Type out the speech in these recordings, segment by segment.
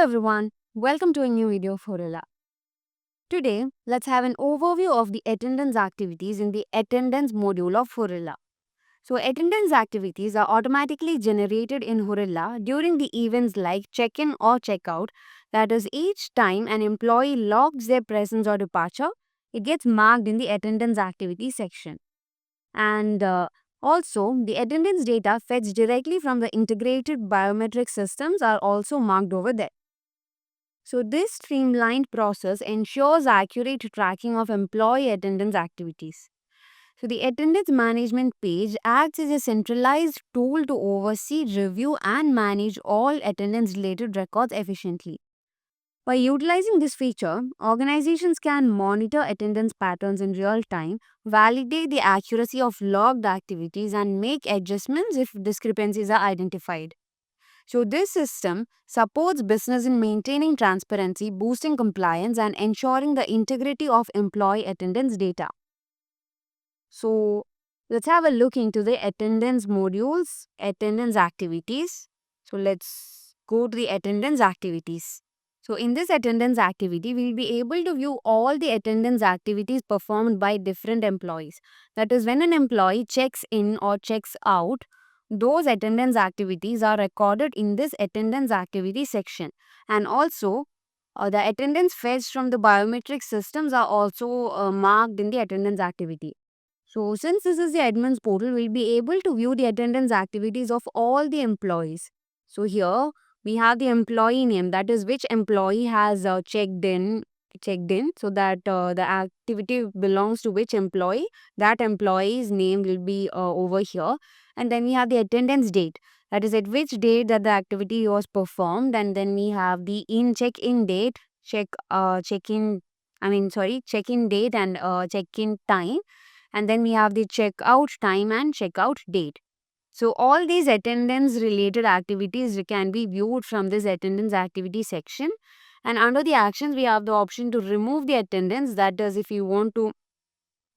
everyone, welcome to a new video of Horilla. Today, let's have an overview of the attendance activities in the attendance module of Horilla. So, attendance activities are automatically generated in Horilla during the events like check-in or check-out. That is, each time an employee logs their presence or departure, it gets marked in the attendance activity section. And also, the attendance data fetched directly from the integrated biometric systems are also marked over there. So, this streamlined process ensures accurate tracking of employee attendance activities. So, the attendance management page acts as a centralized tool to oversee, review, and manage all attendance related records efficiently. By utilizing this feature, organizations can monitor attendance patterns in real time, validate the accuracy of logged activities, and make adjustments if discrepancies are identified. So, this system supports business in maintaining transparency, boosting compliance, and ensuring the integrity of employee attendance data. So, let's have a look into the attendance modules, attendance activities. So, let's go to the attendance activities. So, in this attendance activity, we'll be able to view all the attendance activities performed by different employees. That is, when an employee checks in or checks out, those attendance activities are recorded in this attendance activity section. And also, the attendance fetched from the biometric systems are also marked in the attendance activity. So, since this is the admins portal, we'll be able to view the attendance activities of all the employees. So, here we have the employee name, that is which employee has checked in, so that the activity belongs to which employee, that employee's name will be over here. And then we have the attendance date, that is at which date that the activity was performed. And then we have the check-in date, check-in date and check-in time, and then we have the checkout time and checkout date. So all these attendance related activities can be viewed from this attendance activity section. And under the actions, we have the option to remove the attendance. That is, if you want to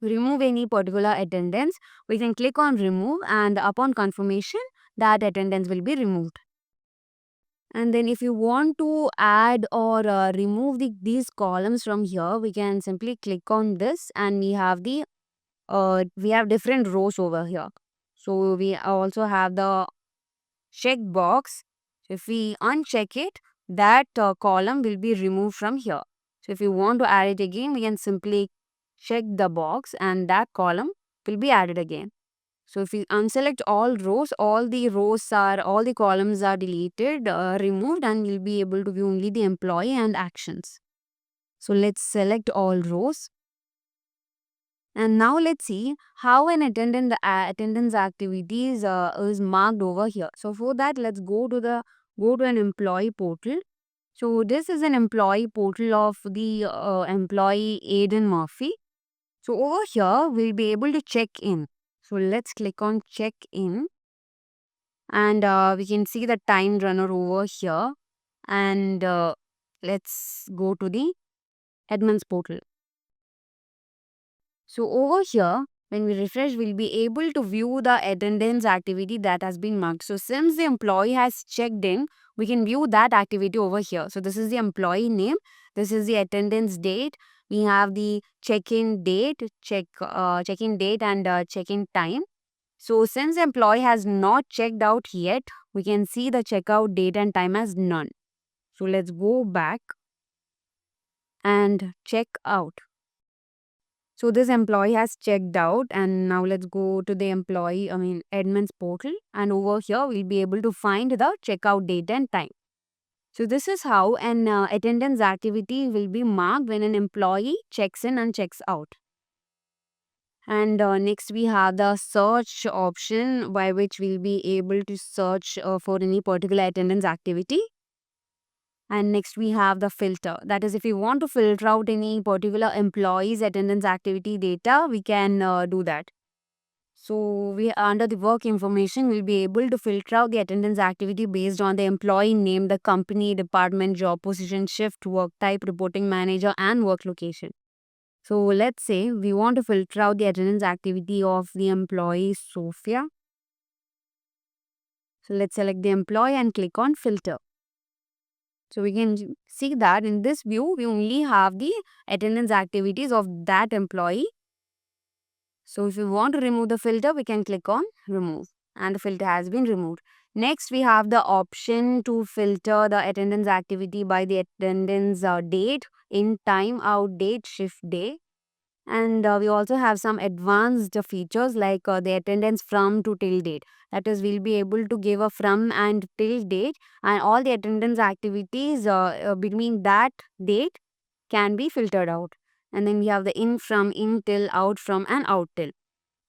remove any particular attendance, we can click on remove, and upon confirmation, that attendance will be removed. And then if you want to add or remove these columns from here, we can simply click on this, and we have different rows over here. So we also have the check box. So if we uncheck it, that column will be removed from here. So if you want to add it again, we can simply check the box and that column will be added again. So if we unselect all rows, all the columns are deleted, removed, and we'll be able to view only the employee and actions. So let's select all rows. And now let's see how an attendance activities is marked over here. So for that, let's go to an employee portal. So this is an employee portal of the employee Aiden Murphy. So over here, we'll be able to check in. So let's click on check in, and we can see the time runner over here. And let's go to the admins portal. So over here, when we refresh, we'll be able to view the attendance activity that has been marked. So since the employee has checked in, we can view that activity over here. So this is the employee name. This is the attendance date. We have the check-in date, check-in date and check-in time. So since the employee has not checked out yet, we can see the checkout date and time as none. So let's go back and check out. So this employee has checked out, and now let's go to the admin's portal, and over here we'll be able to find the checkout date and time. So this is how an attendance activity will be marked when an employee checks in and checks out. And next we have the search option, by which we'll be able to search for any particular attendance activity. And next we have the filter. That is, if you want to filter out any particular employee's attendance activity data, we can do that. So we under the work information, we'll be able to filter out the attendance activity based on the employee name, the company, department, job position, shift, work type, reporting manager, and work location. So let's say we want to filter out the attendance activity of the employee Sophia. So let's select the employee and click on filter. So we can see that in this view, we only have the attendance activities of that employee. So if we want to remove the filter, we can click on remove and the filter has been removed. Next, we have the option to filter the attendance activity by the attendance date, in time, out date, shift day. And we also have some advanced features like the attendance from to till date. That is, we'll be able to give a from and till date, and all the attendance activities between that date can be filtered out. And then we have the in from, in till, out from, and out till.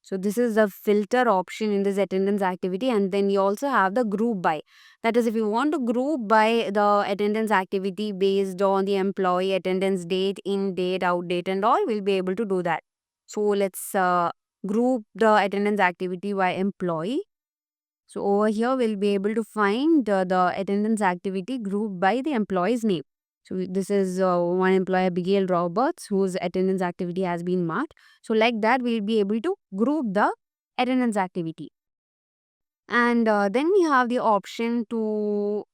So this is the filter option in this attendance activity. And then you also have the group by. That is, if you want to group by the attendance activity based on the employee attendance date, in date, out date and all, we'll be able to do that. So let's group the attendance activity by employee. So over here, we'll be able to find the attendance activity grouped by the employee's name. So this is one employee, Abigail Roberts, whose attendance activity has been marked. So like that, we'll be able to group the attendance activity. And then we have the option to,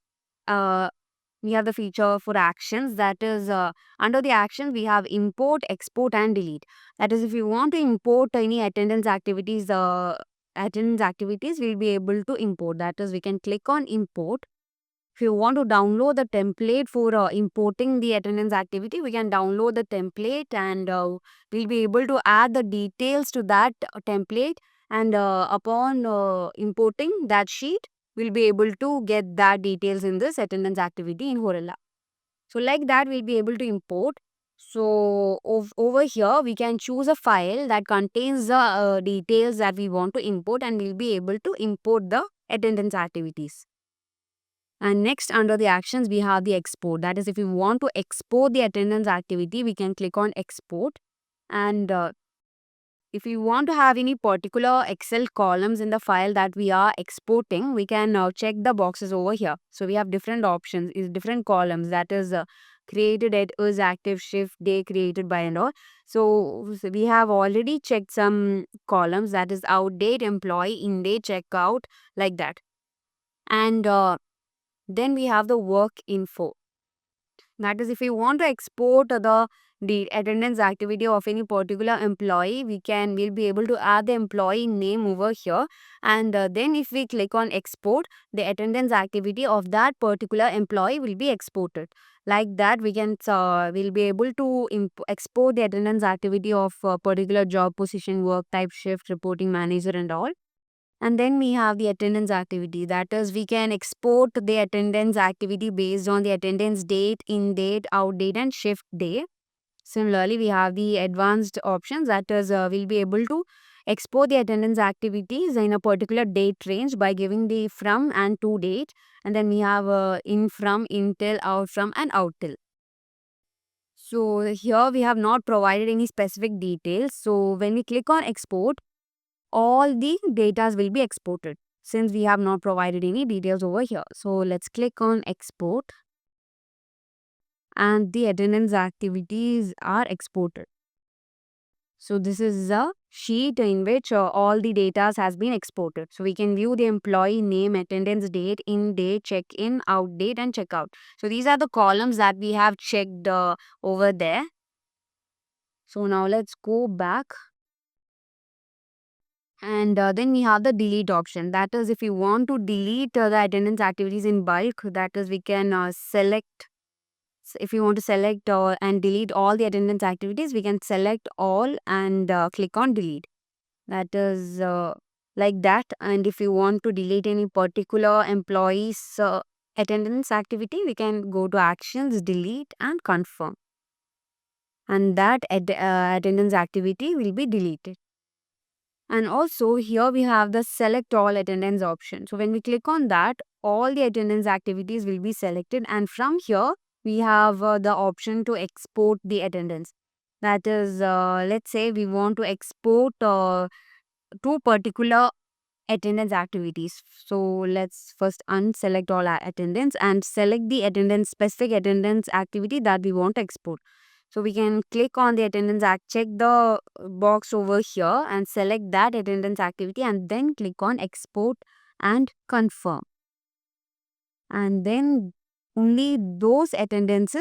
we have the feature for actions. That is, under the actions, we have import, export and delete. That is, if you want to import any attendance activities, we'll be able to import. That is, we can click on import. If you want to download the template for importing the attendance activity, we can download the template and we'll be able to add the details to that template. And upon importing that sheet, we'll be able to get that details in this attendance activity in Horella. So like that, we'll be able to import. So over here, we can choose a file that contains the details that we want to import, and we'll be able to import the attendance activities. And next, under the actions, we have the export. That is, if we want to export the attendance activity, we can click on export. And if you want to have any particular Excel columns in the file that we are exporting, we can check the boxes over here. So we have different options, is different columns. That is created at, is active, shift, day, created by and all. So we have already checked some columns, that is out date, employee, in date, checkout, like that. And then we have the work info. That is, if we want to export the attendance activity of any particular employee, we'll be able to add the employee name over here. And then if we click on export, the attendance activity of that particular employee will be exported. Like that, we'll be able to export the attendance activity of a particular job position, work type, shift, reporting manager and all. And then we have the attendance activity. That is, we can export the attendance activity based on the attendance date, in date, out date, and shift day. Similarly, we have the advanced options. That is, we'll be able to export the attendance activities in a particular date range by giving the from and to date. And then we have in from, in till, out from, and out till. So here we have not provided any specific details. So when we click on export, all the data will be exported since we have not provided any details over here. So let's click on export and the attendance activities are exported. So this is a sheet in which all the data has been exported. So we can view the employee name, attendance date, in date, check-in, out date and check-out. So these are the columns that we have checked over there. So now let's go back. And then we have the delete option. That is, if you want to delete the attendance activities in bulk, that is, we can select. If you want to select and delete all the attendance activities, we can select all and click on delete. That is like that. And if you want to delete any particular employee's attendance activity, we can go to actions, delete and confirm. And that attendance activity will be deleted. And also here we have the select all attendance option. So when we click on that, all the attendance activities will be selected, and from here we have the option to export the attendance. That is, let's say we want to export two particular attendance activities. So let's first unselect all attendance and select the attendance, specific attendance activity that we want to export. So we can click on the attendance check the box over here and select that attendance activity and then click on export and confirm. And then only those attendance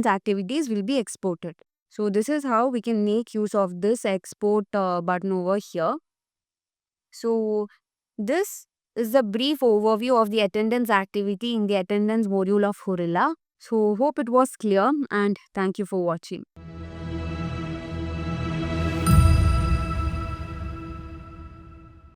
activities will be exported. So this is how we can make use of this export button over here. So this is a brief overview of the attendance activity in the attendance module of Horilla. So hope it was clear, and thank you for watching.